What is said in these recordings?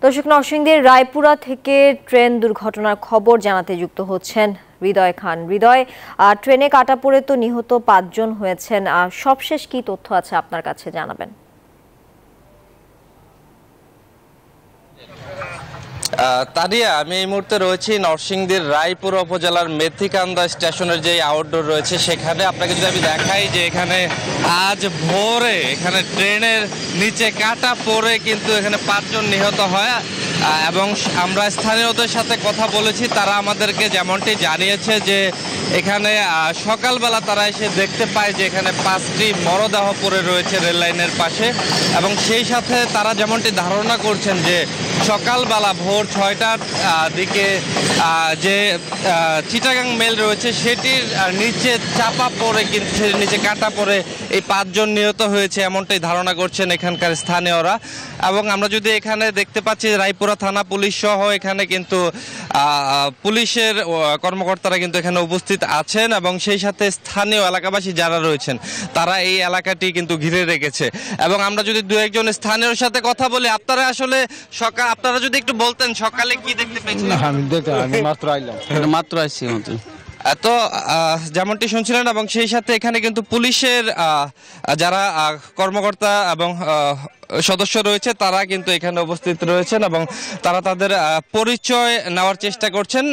দর্শক, নরসিংদীর রায়পুরা থেকে ট্রেন দুর্ঘটনার খবর জানাতে যুক্ত হচ্ছেন হৃদয় খান। হৃদয়, ট্রেনে কাটা পড়ে তো নিহত ৫ জন হয়েছেন। সবশেষ কি তথ্য আছে আপনার কাছে জানাবেন? তানিয়া, আমি এই মুহূর্তে রয়েছি নরসিংদীর রায়পুরা উপজেলার মেথিকান্দা স্টেশনের যে আউটডোর রয়েছে সেখানে। আপনাকে যদি আমি দেখাই যে এখানে আজ ভোরে এখানে ট্রেনের নিচে কাটা পড়ে কিন্তু এখানে ৫ জন নিহত হয় এবং আমরা স্থানীয়দের সাথে কথা বলেছি। তারা আমাদেরকে যেমনটি জানিয়েছে যে এখানে সকালবেলা তারা এসে দেখতে পায় যে এখানে ৫টি মরদেহ পড়ে রয়েছে রেল লাইনের পাশে, এবং সেই সাথে তারা যেমনটি ধারণা করছেন যে সকালবেলা ভোর ৬টার দিকে যে চিটাগাং মেল রয়েছে সেটির নিচে চাপা পড়ে কিন্তু নিচে কাটা পড়ে এই ৫ জন নিহত হয়েছে, এমনটাই ধারণা করছেন এখানকার স্থানীয়রা। এবং আমরা যদি এখানে দেখতে পাচ্ছি রায়পুরা থানা পুলিশ সহ এখানে কিন্তু পুলিশের কর্মকর্তারা কিন্তু এখানে উপস্থিত আছেন, এবং সেই সাথে স্থানীয় এলাকাবাসী যারা রয়েছেন তারা এই এলাকাটি কিন্তু ঘিরে রেখেছে। এবং আমরা যদি দু একজন স্থানীয়র সাথে কথা বলি, আপনারা আসলে আপনারা যদি একটু বলতেন সকালে কি দেখতে পেয়েছেন? আমি মাত্র আসছি। তো যেমনটি শুনছিলেন, এবং সেই সাথে এখানে কিন্তু পুলিশের যারা কর্মকর্তা এবং সদস্য রয়েছে তারা কিন্তু এখানে উপস্থিত রয়েছেন এবং তারা তাদের পরিচয় নেওয়ার চেষ্টা করছেন।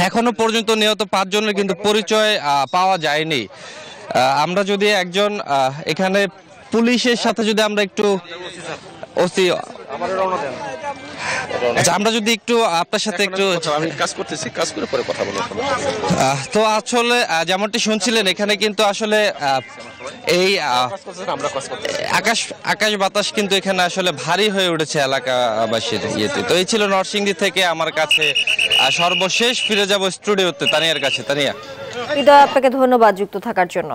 এখনো পর্যন্ত নিহত ৫ জনের কিন্তু পরিচয় পাওয়া যায়নি। আমরা যদি একজন এখানে পুলিশের সাথে যদি আমরা একটু আমরা যদি একটু আপনার সাথে একটু আমি কাজ করতেছি, কাজ করে পরে কথা বলবো। তো আসলে যেমনটি শুনছিলেন এখানে কিন্তু আসলে এই আকাশ বাতাস কিন্তু এখানে আসলে ভারী হয়ে উঠেছে এলাকাবাসীর ইয়েতে। তো এই ছিল নরসিংদী থেকে আমার কাছে সর্বশেষ। ফিরে যাব স্টুডিওতে তানিয়ার কাছে। তানিয়া, হৃদয়, আপনাকে ধন্যবাদ যুক্ত থাকার জন্য।